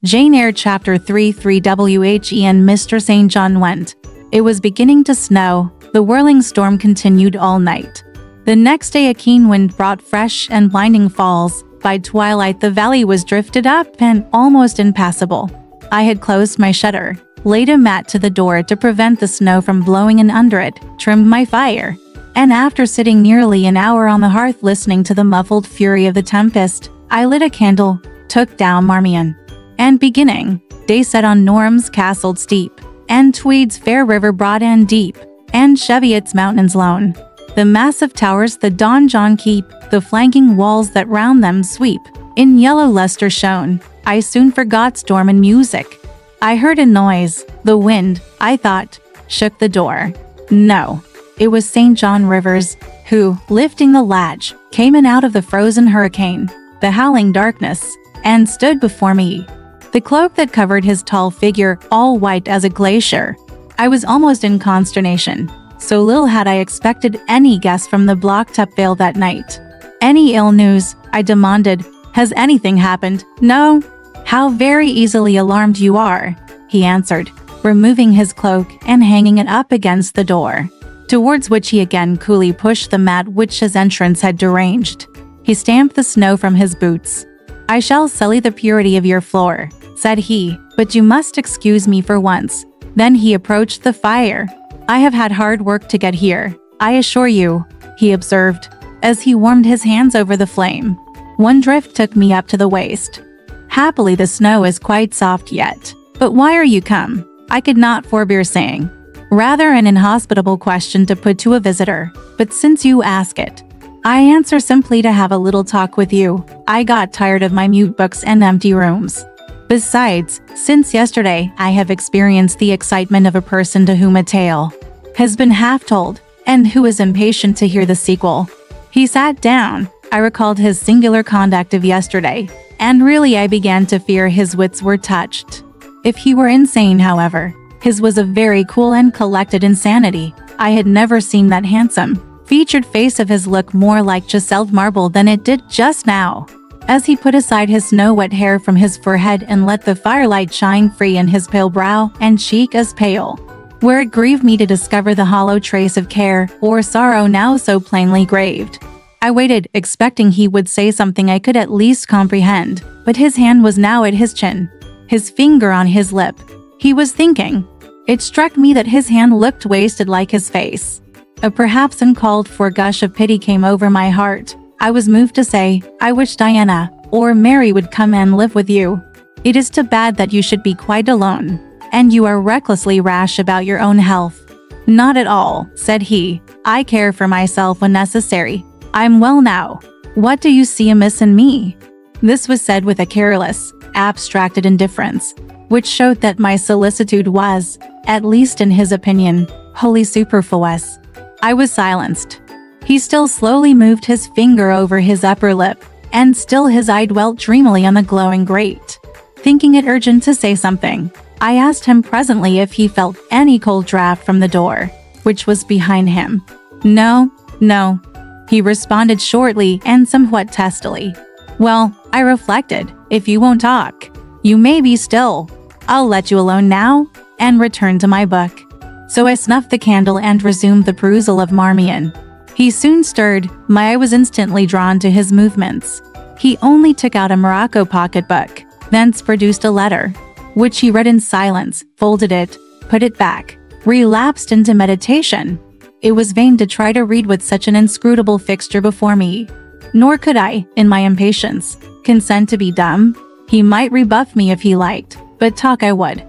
Jane Eyre Chapter 3 Whe and Mr. St. John went. It was beginning to snow. The whirling storm continued all night. The next day a keen wind brought fresh and blinding falls. By twilight the valley was drifted up and almost impassable. I had closed my shutter, laid a mat to the door to prevent the snow from blowing in under it, trimmed my fire, and after sitting nearly an hour on the hearth listening to the muffled fury of the tempest, I lit a candle, took down Marmion, and beginning, day set on Norm's castled steep, and Tweed's fair river broad and deep, and Cheviot's mountains lone. The massive towers the donjon keep, the flanking walls that round them sweep, in yellow lustre shone. I soon forgot storm and music. I heard a noise. The wind, I thought, shook the door. No, it was St. John Rivers, who, lifting the latch, came in out of the frozen hurricane, the howling darkness, and stood before me. The cloak that covered his tall figure, all white as a glacier. I was almost in consternation. So little had I expected any guess from the blocked-up vale that night. "Any ill news?" I demanded. "Has anything happened?" "No." "How very easily alarmed you are," he answered, removing his cloak and hanging it up against the door, towards which he again coolly pushed the mat which his entrance had deranged. He stamped the snow from his boots. "I shall sully the purity of your floor," said he, "but you must excuse me for once." Then he approached the fire. "I have had hard work to get here, I assure you," he observed, as he warmed his hands over the flame. "One drift took me up to the waist. Happily the snow is quite soft yet. But why are you come?" I could not forbear saying. Rather an inhospitable question to put to a visitor, but since you ask it, I answer simply to have a little talk with you. I got tired of my mute books and empty rooms. Besides, since yesterday I have experienced the excitement of a person to whom a tale has been half told, and who is impatient to hear the sequel. He sat down. I recalled his singular conduct of yesterday, and really I began to fear his wits were touched. If he were insane, however, his was a very cool and collected insanity. I had never seen that handsome, featured face of his look more like chiseled marble than it did just now, as he put aside his snow-wet hair from his forehead and let the firelight shine free in his pale brow and cheek as pale, where it grieved me to discover the hollow trace of care or sorrow now so plainly graved. I waited, expecting he would say something I could at least comprehend, but his hand was now at his chin, his finger on his lip. He was thinking. It struck me that his hand looked wasted like his face. A perhaps uncalled-for gush of pity came over my heart. I was moved to say, "I wish Diana or Mary would come and live with you. It is too bad that you should be quite alone, and you are recklessly rash about your own health." "Not at all," said he. "I care for myself when necessary. I'm well now. What do you see amiss in me?" This was said with a careless, abstracted indifference, which showed that my solicitude was, at least in his opinion, wholly superfluous. I was silenced. He still slowly moved his finger over his upper lip, and still his eye dwelt dreamily on the glowing grate. Thinking it urgent to say something, I asked him presently if he felt any cold draft from the door, which was behind him. "No, no," he responded shortly and somewhat testily. "Well," I reflected, "if you won't talk, you may be still. I'll let you alone now," and returned to my book. So I snuffed the candle and resumed the perusal of Marmion. He soon stirred. My eye was instantly drawn to his movements. He only took out a morocco pocketbook, thence produced a letter, which he read in silence, folded it, put it back, relapsed into meditation. It was vain to try to read with such an inscrutable fixture before me. Nor could I, in my impatience, consent to be dumb. He might rebuff me if he liked, but talk I would.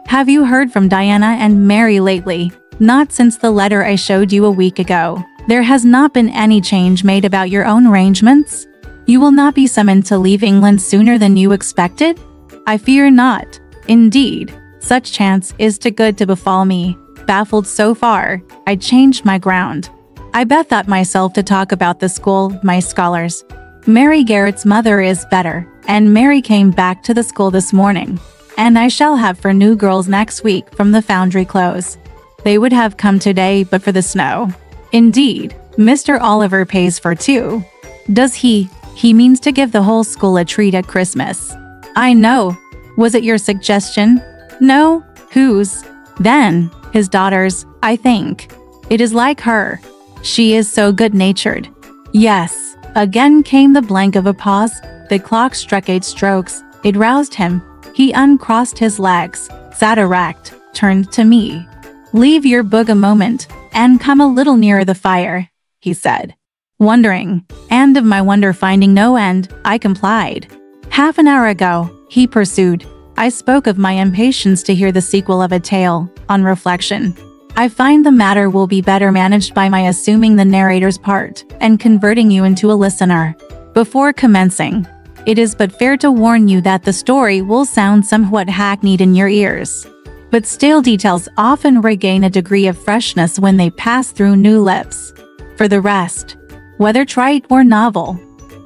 "Have you heard from Diana and Mary lately?" "Not since the letter I showed you a week ago." "There has not been any change made about your own arrangements? You will not be summoned to leave England sooner than you expected?" "I fear not. Indeed, such chance is too good to befall me." Baffled so far, I changed my ground. I bethought myself to talk about the school, my scholars. Mary Garrett's mother is better, and Mary came back to the school this morning, and I shall have for new girls next week from the foundry close. They would have come today but for the snow. Indeed, Mr. Oliver pays for two. Does he? He means to give the whole school a treat at Christmas. I know. Was it your suggestion? No? Whose? Then, his daughter's, I think. It is like her. She is so good-natured. Yes. Again came the blank of a pause. The clock struck 8 strokes. It roused him. He uncrossed his legs, sat erect, turned to me. Leave your book a moment, and come a little nearer the fire, he said. Wondering, and of my wonder finding no end, I complied. Half an hour ago, he pursued, I spoke of my impatience to hear the sequel of a tale. On reflection, I find the matter will be better managed by my assuming the narrator's part and converting you into a listener. Before commencing, it is but fair to warn you that the story will sound somewhat hackneyed in your ears. But stale details often regain a degree of freshness when they pass through new lips. For the rest, whether trite or novel,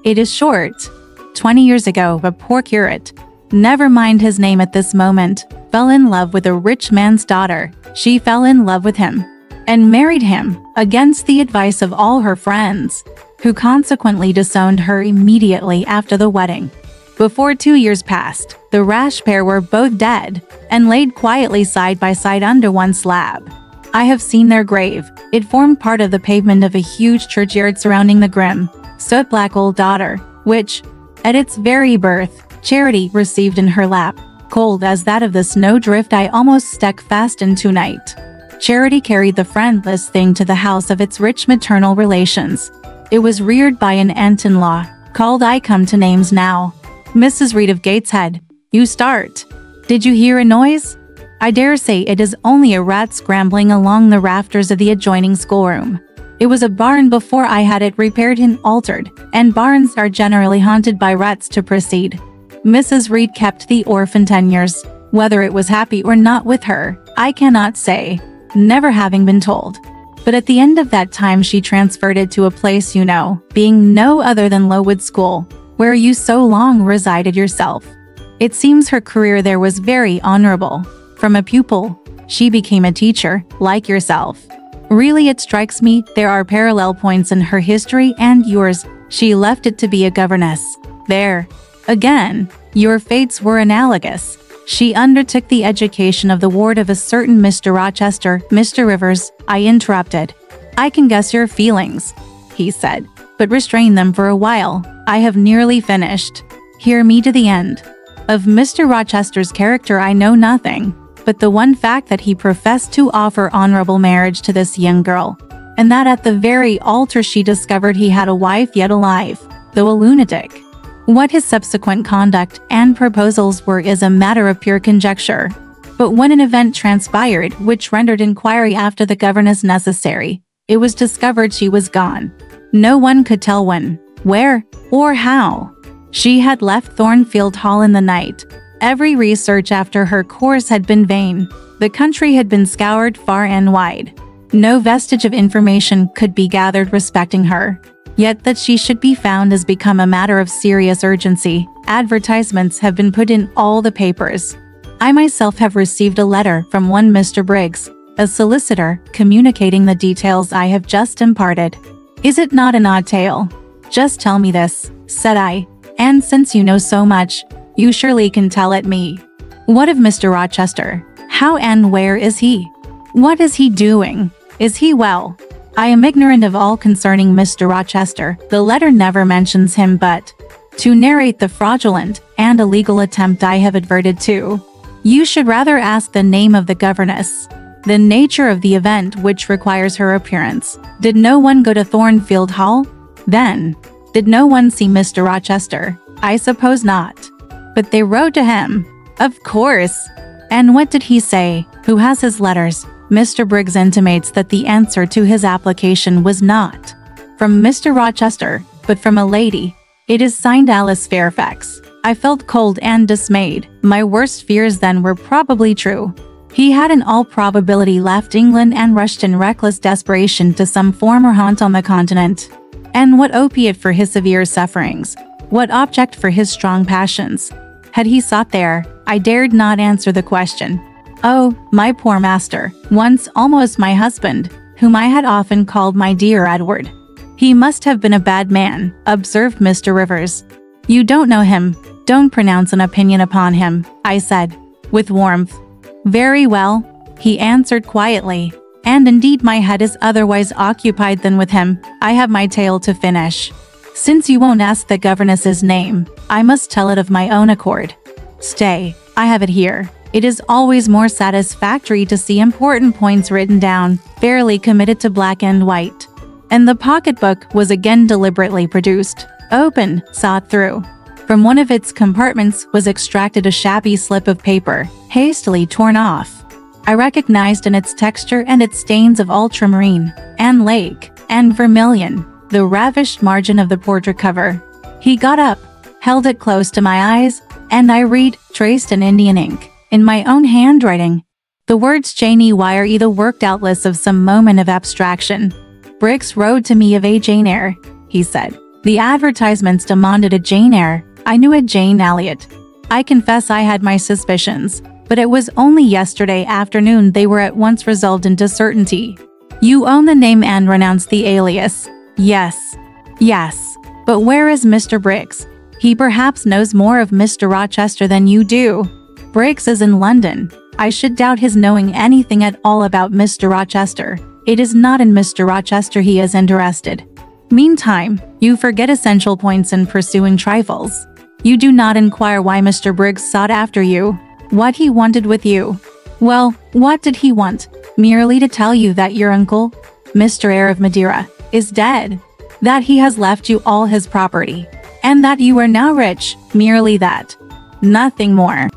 it is short. 20 years ago, a poor curate, never mind his name at this moment, fell in love with a rich man's daughter. She fell in love with him and married him against the advice of all her friends, who consequently disowned her immediately after the wedding. Before 2 years passed, the rash pair were both dead and laid quietly side by side under one slab. I have seen their grave. It formed part of the pavement of a huge churchyard surrounding the grim, soot-black old daughter, which, at its very birth, Charity received in her lap, cold as that of the snowdrift I almost stuck fast in tonight. Charity carried the friendless thing to the house of its rich maternal relations. It was reared by an aunt-in-law, called I come to names now, Mrs. Reed of Gateshead. You start. Did you hear a noise? I dare say it is only a rat scrambling along the rafters of the adjoining schoolroom. It was a barn before I had it repaired and altered, and barns are generally haunted by rats to proceed. Mrs. Reed kept the orphan 10 years. Whether it was happy or not with her, I cannot say, never having been told. But at the end of that time she transferred it to a place you know, being no other than Lowood School, where you so long resided yourself. It seems her career there was very honorable. From a pupil, she became a teacher, like yourself. Really, it strikes me there are parallel points in her history and yours. She left it to be a governess. There, again, your fates were analogous. She undertook the education of the ward of a certain Mr. Rochester. Mr. Rivers, I interrupted. I can guess your feelings, he said, but restrain them for a while. I have nearly finished. Hear me to the end. Of Mr. Rochester's character I know nothing, but the one fact that he professed to offer honorable marriage to this young girl, and that at the very altar she discovered he had a wife yet alive, though a lunatic. What his subsequent conduct and proposals were is a matter of pure conjecture. But when an event transpired which rendered inquiry after the governess necessary, it was discovered she was gone. No one could tell when, where, or how. She had left Thornfield Hall in the night. Every research after her course had been vain. The country had been scoured far and wide. No vestige of information could be gathered respecting her. Yet that she should be found has become a matter of serious urgency. Advertisements have been put in all the papers. I myself have received a letter from one Mr. Briggs, a solicitor, communicating the details I have just imparted. Is it not an odd tale? Just tell me this, said I, and since you know so much, you surely can tell it me. What of Mr. Rochester? How and where is he? What is he doing? Is he well? I am ignorant of all concerning Mr. Rochester. The letter never mentions him, but to narrate the fraudulent and illegal attempt I have adverted to, you should rather ask the name of the governess, the nature of the event which requires her appearance. Did no one go to Thornfield Hall? Then, did no one see Mr. Rochester? I suppose not. But they wrote to him. Of course. And what did he say? Who has his letters? Mr. Briggs intimates that the answer to his application was not from Mr. Rochester, but from a lady. It is signed Alice Fairfax. I felt cold and dismayed. My worst fears then were probably true. He had in all probability left England and rushed in reckless desperation to some former haunt on the continent. And what opiate for his severe sufferings? What object for his strong passions had he sought there? I dared not answer the question. Oh, my poor master, once almost my husband, whom I had often called my dear Edward. He must have been a bad man, observed Mr. Rivers. You don't know him, Don't pronounce an opinion upon him, I said, with warmth. Very well, he answered quietly. And indeed my head is otherwise occupied than with him. I have my tale to finish. Since you won't ask the governess's name, I must tell it of my own accord. Stay, I have it here. It is always more satisfactory to see important points written down, fairly committed to black and white. And the pocketbook was again deliberately produced, opened, sought through. From one of its compartments was extracted a shabby slip of paper, hastily torn off. I recognized in its texture and its stains of ultramarine, and lake, and vermilion, the ravished margin of the portrait cover. He got up, held it close to my eyes, and I read, traced in Indian ink, in my own handwriting, the words Jane Eyre, the work doubtless of some moment of abstraction. Briggs wrote to me of a Jane Eyre, he said. The advertisements demanded a Jane Eyre. I knew a Jane Elliot. I confess I had my suspicions, but it was only yesterday afternoon they were at once resolved into certainty. You own the name and renounce the alias. Yes. Yes. But where is Mr. Briggs? He perhaps knows more of Mr. Rochester than you do. Briggs is in London. I should doubt his knowing anything at all about Mr. Rochester. It is not in Mr. Rochester he is interested. Meantime, you forget essential points in pursuing trifles. You do not inquire why Mr. Briggs sought after you, what he wanted with you. Well, what did he want? Merely to tell you that your uncle, Mr. Eyre of Madeira, is dead, that he has left you all his property, and that you are now rich, merely that. Nothing more.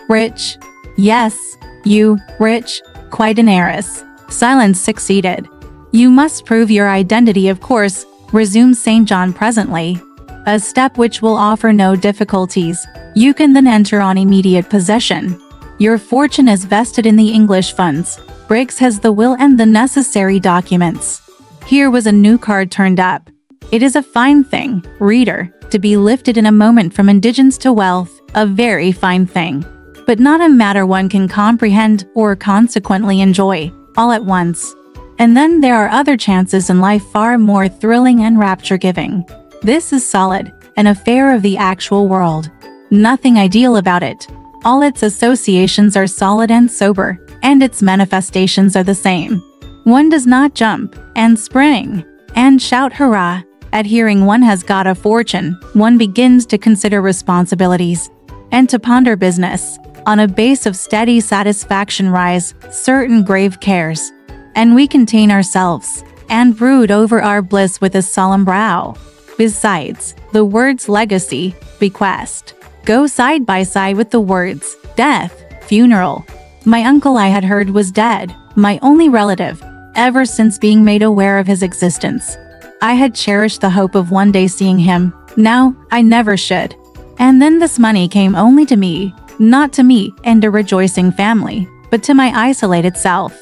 Rich? Yes, you, rich, quite an heiress. Silence succeeded. You must prove your identity, of course, resumed St. John presently. A step which will offer no difficulties. You can then enter on immediate possession. Your fortune is vested in the English funds. Briggs has the will and the necessary documents. Here was a new card turned up. It is a fine thing, reader, to be lifted in a moment from indigence to wealth, a very fine thing. But not a matter one can comprehend or consequently enjoy, all at once. And then there are other chances in life far more thrilling and rapture-giving. This is solid, an affair of the actual world. Nothing ideal about it. All its associations are solid and sober, and its manifestations are the same. One does not jump, and spring, and shout hurrah, at hearing one has got a fortune. One begins to consider responsibilities, and to ponder business. On a base of steady satisfaction rise certain grave cares, and we contain ourselves, and brood over our bliss with a solemn brow. Besides, the words legacy, bequest, go side by side with the words death, funeral. My uncle I had heard was dead, my only relative, ever since being made aware of his existence. I had cherished the hope of one day seeing him. Now, I never should. And then this money came only to me, not to me and a rejoicing family, but to my isolated self.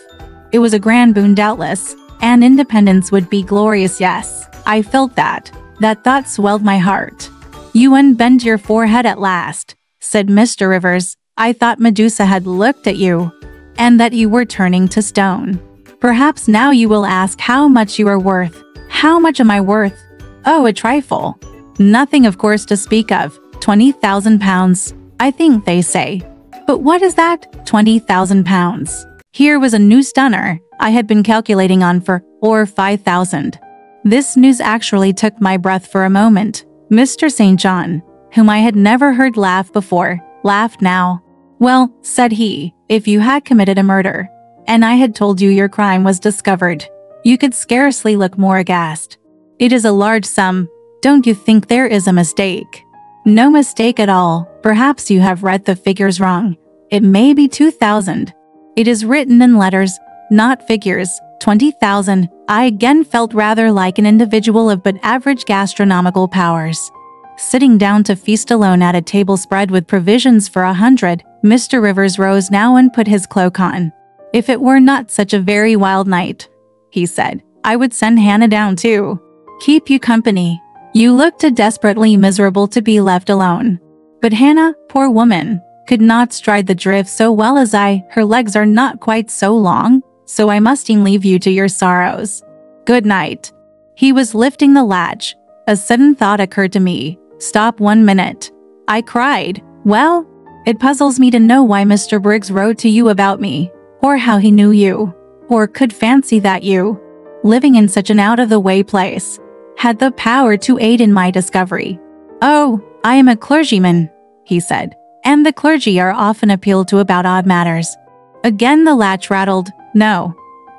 It was a grand boon doubtless, and independence would be glorious, yes. I felt that. That thought swelled my heart. You unbend your forehead at last, said Mr. Rivers. I thought Medusa had looked at you, and that you were turning to stone. Perhaps now you will ask how much you are worth. How much am I worth? Oh, a trifle. Nothing of course to speak of. 20,000 pounds, I think they say. But what is that? 20,000 pounds. Here was a new stunner I had been calculating on for, or 5,000. This news actually took my breath for a moment. Mr. St. John, whom I had never heard laugh before, laughed now. Well, said he, if you had committed a murder, and I had told you your crime was discovered, you could scarcely look more aghast. It is a large sum. Don't you think there is a mistake? No mistake at all. Perhaps you have read the figures wrong. It may be 2,000. It is written in letters, not figures. 20,000. I again felt rather like an individual of but average gastronomical powers. Sitting down to feast alone at a table spread with provisions for 100, Mr. Rivers rose now and put his cloak on. If it were not such a very wild night, he said, I would send Hannah down too. Keep you company. You look too desperately miserable to be left alone. But Hannah, poor woman, could not stride the drift so well as I. Her legs are not quite so long, so I must e'en leave you to your sorrows. Good night. He was lifting the latch. A sudden thought occurred to me. Stop 1 minute. I cried. Well, it puzzles me to know why Mr. Briggs wrote to you about me, or how he knew you, or could fancy that you, living in such an out-of-the-way place, had the power to aid in my discovery. Oh, I am a clergyman, he said, and the clergy are often appealed to about odd matters. Again the latch rattled. No,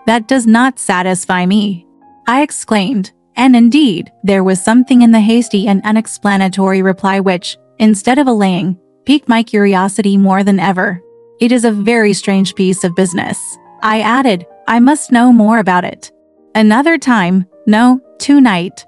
that does not satisfy me, I exclaimed, and indeed, there was something in the hasty and unexplanatory reply which, instead of allaying, piqued my curiosity more than ever. It is a very strange piece of business, I added. I must know more about it. Another time, no, tonight,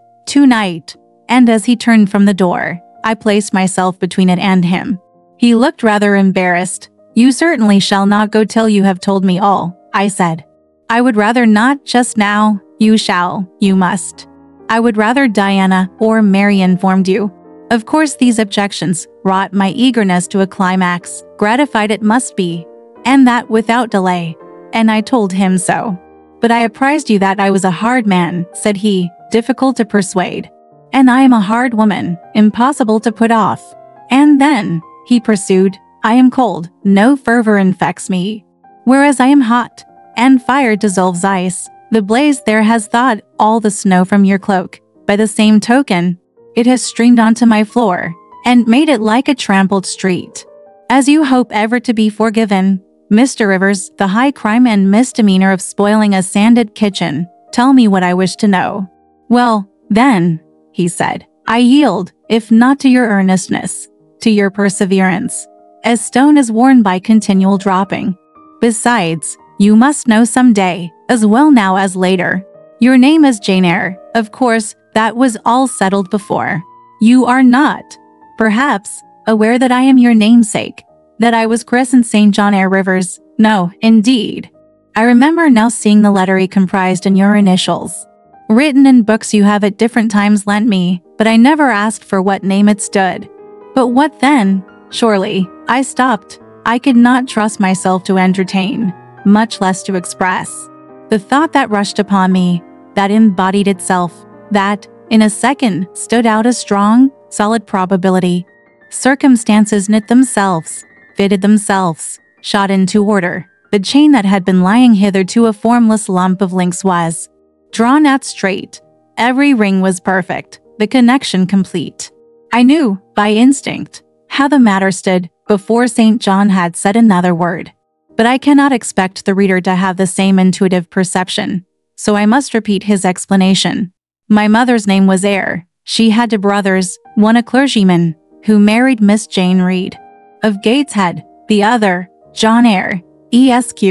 and as he turned from the door, I placed myself between it and him. He looked rather embarrassed. You certainly shall not go till you have told me all, I said. I would rather not just now. You shall, you must. I would rather Diana or Mary informed you. Of course these objections wrought my eagerness to a climax. Gratified it must be, and that without delay. And I told him so. But I apprised you that I was a hard man, said he, difficult to persuade. And I am a hard woman, impossible to put off. And then, he pursued, I am cold, no fervor infects me. Whereas I am hot, and fire dissolves ice. The blaze there has thawed all the snow from your cloak. By the same token, it has streamed onto my floor, and made it like a trampled street. As you hope ever to be forgiven, Mr. Rivers, the high crime and misdemeanor of spoiling a sanded kitchen, tell me what I wish to know. Well, then, he said, I yield, if not to your earnestness, to your perseverance. As stone is worn by continual dropping. Besides, you must know some day, as well now as later. Your name is Jane Eyre. Of course, that was all settled before. You are not, perhaps, aware that I am your namesake, that I was christened St. John Eyre Rivers. No, indeed. I remember now seeing the letter he comprised in your initials. Written in books you have at different times lent me, but I never asked for what name it stood. But what then? Surely, I stopped. I could not trust myself to entertain, much less to express, the thought that rushed upon me, that embodied itself, that, in a second, stood out a strong, solid probability. Circumstances knit themselves, fitted themselves, shot into order. The chain that had been lying hitherto a formless lump of links was drawn out straight. Every ring was perfect, the connection complete. I knew, by instinct, how the matter stood before St. John had said another word. But I cannot expect the reader to have the same intuitive perception, so I must repeat his explanation. My mother's name was Eyre. She had two brothers, one a clergyman, who married Miss Jane Reed, of Gateshead, the other, John Eyre, Esq.,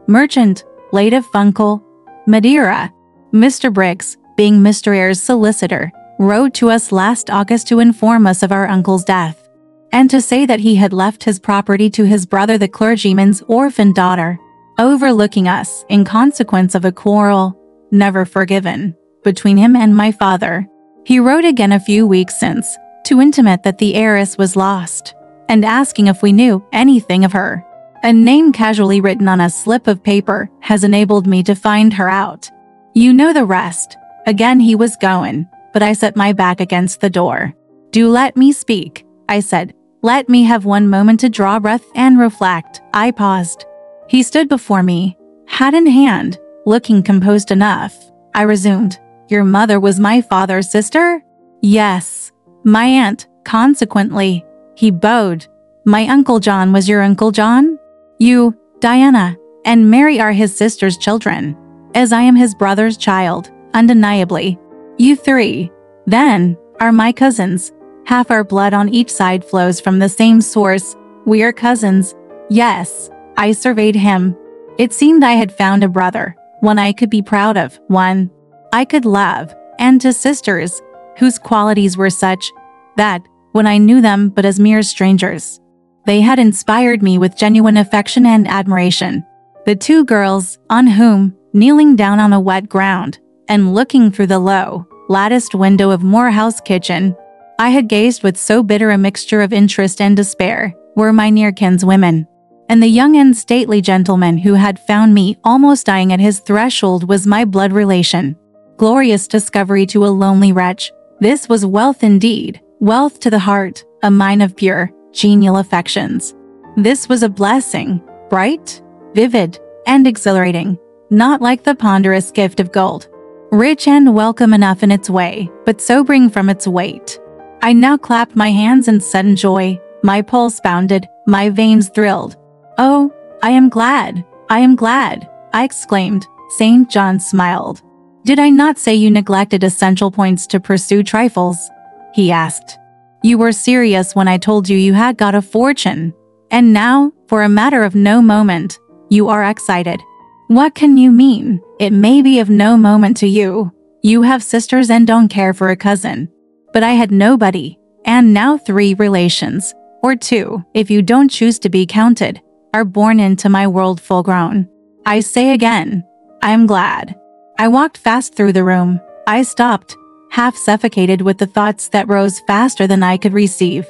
merchant, late of Funchal, Madeira. Mr. Briggs, being Mr. Eyre's solicitor, wrote to us last August to inform us of our uncle's death, and to say that he had left his property to his brother the clergyman's orphan daughter, overlooking us in consequence of a quarrel, never forgiven, between him and my father. He wrote again a few weeks since, to intimate that the heiress was lost, and asking if we knew anything of her. A name casually written on a slip of paper has enabled me to find her out. You know the rest. Again he was going, but I set my back against the door. Do let me speak, I said. Let me have one moment to draw breath and reflect. I paused. He stood before me, hat in hand, looking composed enough. I resumed. Your mother was my father's sister? Yes. My aunt, consequently. He bowed. My Uncle John was your Uncle John? You, Diana, and Mary are his sister's children, as I am his brother's child, undeniably. You three, then, are my cousins. Half our blood on each side flows from the same source. We are cousins. Yes, I surveyed him. It seemed I had found a brother, one I could be proud of, one I could love, and to sisters, whose qualities were such that, when I knew them but as mere strangers, they had inspired me with genuine affection and admiration. The two girls, on whom, kneeling down on the wet ground, and looking through the low, latticed window of Morehouse kitchen, I had gazed with so bitter a mixture of interest and despair, were my near kinswomen. And the young and stately gentleman who had found me almost dying at his threshold was my blood relation. Glorious discovery to a lonely wretch. This was wealth indeed, wealth to the heart, a mine of pure, genial affections. This was a blessing, bright, vivid, and exhilarating, not like the ponderous gift of gold. Rich and welcome enough in its way, but sobering from its weight. I now clapped my hands in sudden joy. My pulse bounded, my veins thrilled. "Oh, I am glad, I am glad," I exclaimed. St. John smiled. "Did I not say you neglected essential points to pursue trifles?" he asked. "You were serious when I told you you had got a fortune. And now, for a matter of no moment, you are excited. What can you mean? It may be of no moment to you. You have sisters and don't care for a cousin. But I had nobody, and now 3 relations, or 2, if you don't choose to be counted, are born into my world full grown. I say again, I am glad." I walked fast through the room. I stopped, half suffocated with the thoughts that rose faster than I could receive,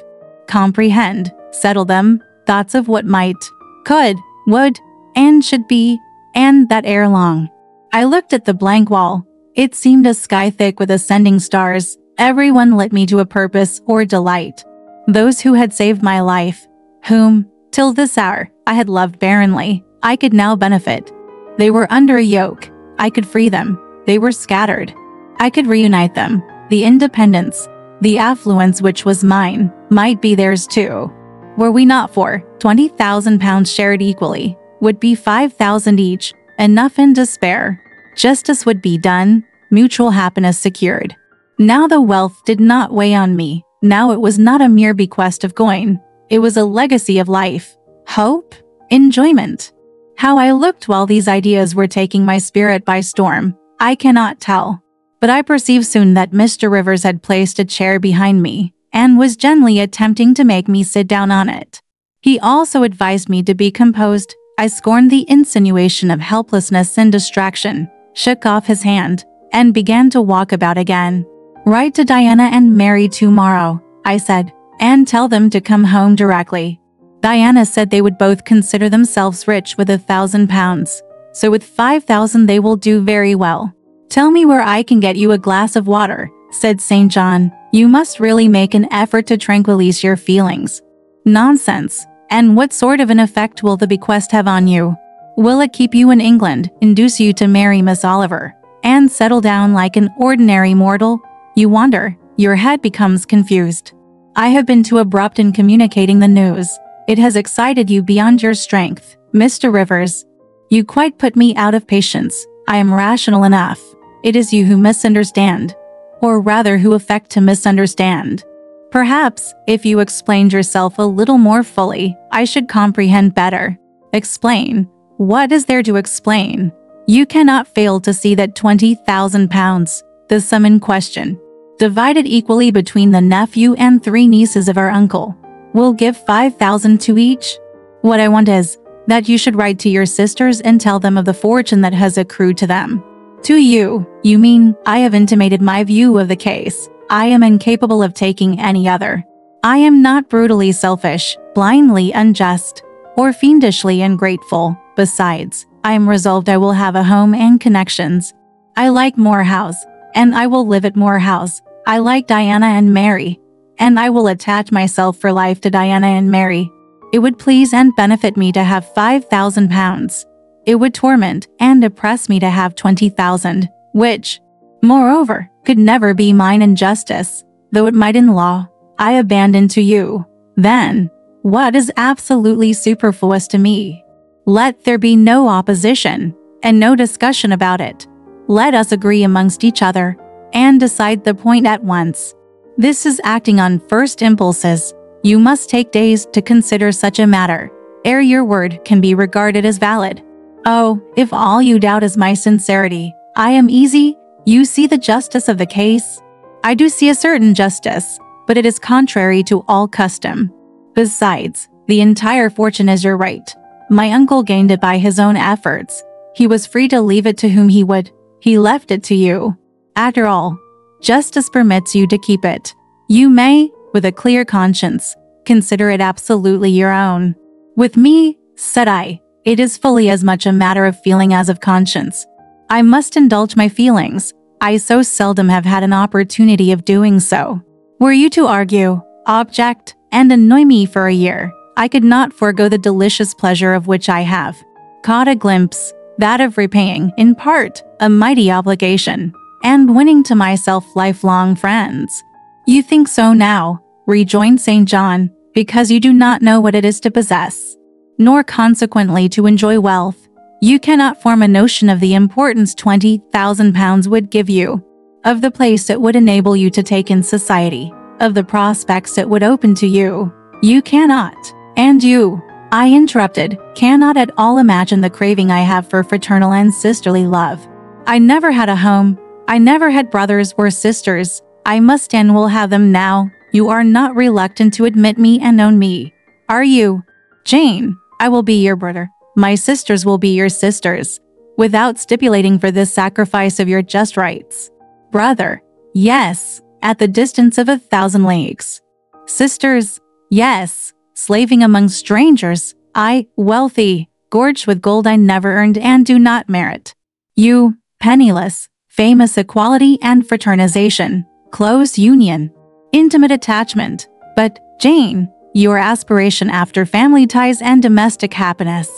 comprehend, settle them, thoughts of what might, could, would, and should be, and that ere long. I looked at the blank wall. It seemed a sky thick with ascending stars. Everyone lit me to a purpose or delight. Those who had saved my life, whom, till this hour, I had loved barrenly, I could now benefit. They were under a yoke. I could free them. They were scattered. I could reunite them. The independence, the affluence which was mine, might be theirs too. Were we not for £20,000 shared equally, would be 5,000 each, enough in despair. Justice would be done, mutual happiness secured. Now the wealth did not weigh on me. Now it was not a mere bequest of coin. It was a legacy of life, hope, enjoyment. How I looked while these ideas were taking my spirit by storm, I cannot tell. But I perceived soon that Mr. Rivers had placed a chair behind me, and was gently attempting to make me sit down on it. He also advised me to be composed. I scorned the insinuation of helplessness and distraction, shook off his hand, and began to walk about again. "Write to Diana and Mary tomorrow," I said, "and tell them to come home directly." Diana said they would both consider themselves rich with £1,000, so with 5,000 they will do very well. "Tell me where I can get you a glass of water," said St. John. "You must really make an effort to tranquilize your feelings." "Nonsense. And what sort of an effect will the bequest have on you? Will it keep you in England, induce you to marry Miss Oliver, and settle down like an ordinary mortal? You wonder, your head becomes confused. I have been too abrupt in communicating the news. It has excited you beyond your strength, Mr. Rivers. You quite put me out of patience. I am rational enough. It is you who misunderstand, or rather who affect to misunderstand. Perhaps, if you explained yourself a little more fully, I should comprehend better." "Explain? What is there to explain? You cannot fail to see that £20,000, the sum in question, divided equally between the nephew and 3 nieces of our uncle, will give 5,000 to each. What I want is, that you should write to your sisters and tell them of the fortune that has accrued to them." "To you, you mean, I have intimated my view of the case. I am incapable of taking any other. I am not brutally selfish, blindly unjust, or fiendishly ungrateful. Besides, I am resolved I will have a home and connections. I like Moor House, and I will live at Moor House. I like Diana and Mary, and I will attach myself for life to Diana and Mary. It would please and benefit me to have £5,000. It would torment and oppress me to have 20,000, which, moreover, could never be mine in justice, though it might in law. I abandon to you, then, what is absolutely superfluous to me. Let there be no opposition, and no discussion about it. Let us agree amongst each other, and decide the point at once. This is acting on first impulses. You must take days to consider such a matter, ere your word can be regarded as valid. Oh, if all you doubt is my sincerity, I am easy. You see the justice of the case? I do see a certain justice, but it is contrary to all custom. Besides, the entire fortune is your right. My uncle gained it by his own efforts. He was free to leave it to whom he would. He left it to you. After all, justice permits you to keep it. You may, with a clear conscience, consider it absolutely your own. With me, said I, it is fully as much a matter of feeling as of conscience. I must indulge my feelings. I so seldom have had an opportunity of doing so. Were you to argue, object, and annoy me for a year, I could not forego the delicious pleasure of which I have caught a glimpse, that of repaying, in part, a mighty obligation, and winning to myself lifelong friends. You think so now, rejoined St. John, because you do not know what it is to possess, nor consequently to enjoy wealth. You cannot form a notion of the importance £20,000 would give you, of the place it would enable you to take in society, of the prospects it would open to you. You cannot, and you, I interrupted, cannot at all imagine the craving I have for fraternal and sisterly love. I never had a home. I never had brothers or sisters. I must and will have them now. You are not reluctant to admit me and own me, are you? Jane, I will be your brother. My sisters will be your sisters, without stipulating for this sacrifice of your just rights. Brother, yes, at the distance of 1,000 leagues. Sisters, yes, slaving among strangers. I, wealthy, gorged with gold I never earned and do not merit. You, penniless, famous equality and fraternization, close union, intimate attachment. But, Jane, your aspiration after family ties and domestic happiness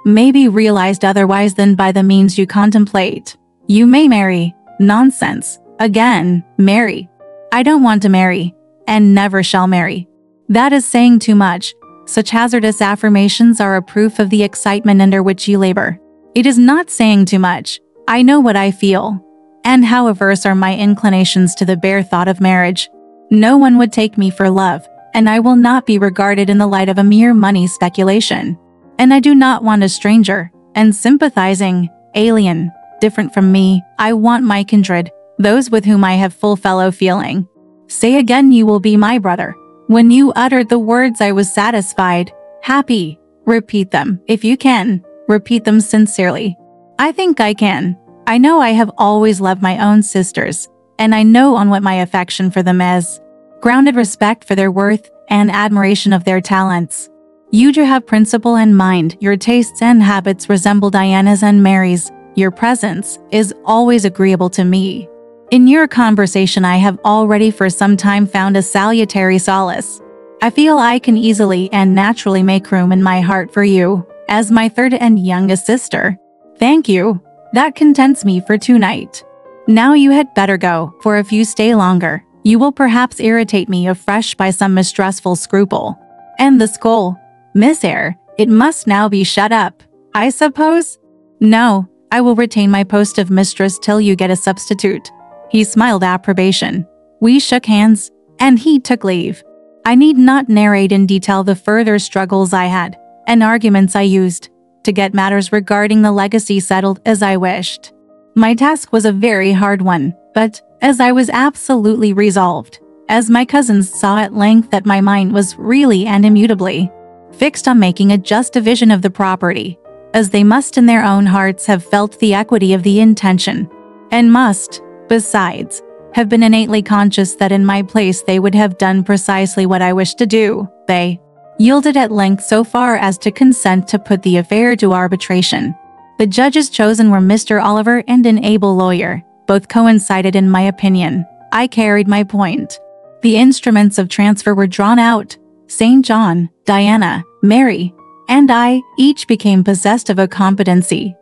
may be realized otherwise than by the means you contemplate. You may marry. Nonsense. Again, marry. I don't want to marry, and never shall marry. That is saying too much. Such hazardous affirmations are a proof of the excitement under which you labor. It is not saying too much. I know what I feel, and how averse are my inclinations to the bare thought of marriage. No one would take me for love, and I will not be regarded in the light of a mere money speculation. And I do not want a stranger, and sympathizing, alien, different from me. I want my kindred, those with whom I have full fellow feeling. Say again you will be my brother. When you uttered the words I was satisfied, happy. Repeat them, if you can. Repeat them sincerely. I think I can. I know I have always loved my own sisters, and I know on what my affection for them is grounded respect for their worth and admiration of their talents. You do have principle and mind. Your tastes and habits resemble Diana's and Mary's. Your presence is always agreeable to me. In your conversation I have already for some time found a salutary solace. I feel I can easily and naturally make room in my heart for you, as my third and youngest sister. Thank you. That contents me for tonight. Now you had better go, for if you stay longer, you will perhaps irritate me afresh by some mistrustful scruple. And the school, Miss Eyre, it must now be shut up, I suppose? No, I will retain my post of mistress till you get a substitute. He smiled approbation. We shook hands, and he took leave. I need not narrate in detail the further struggles I had, and arguments I used, to get matters regarding the legacy settled as I wished. My task was a very hard one, but, as I was absolutely resolved, as my cousins saw at length that my mind was really and immutably fixed on making a just division of the property, as they must in their own hearts have felt the equity of the intention, and must, besides, have been innately conscious that in my place they would have done precisely what I wished to do, they yielded at length so far as to consent to put the affair to arbitration. The judges chosen were Mr. Oliver and an able lawyer. Both coincided in my opinion. I carried my point. The instruments of transfer were drawn out. St. John, Diana, Mary, and I each became possessed of a competency.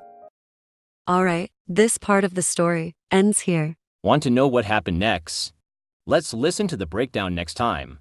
All right, this part of the story ends here. Want to know what happened next? Let's listen to the breakdown next time.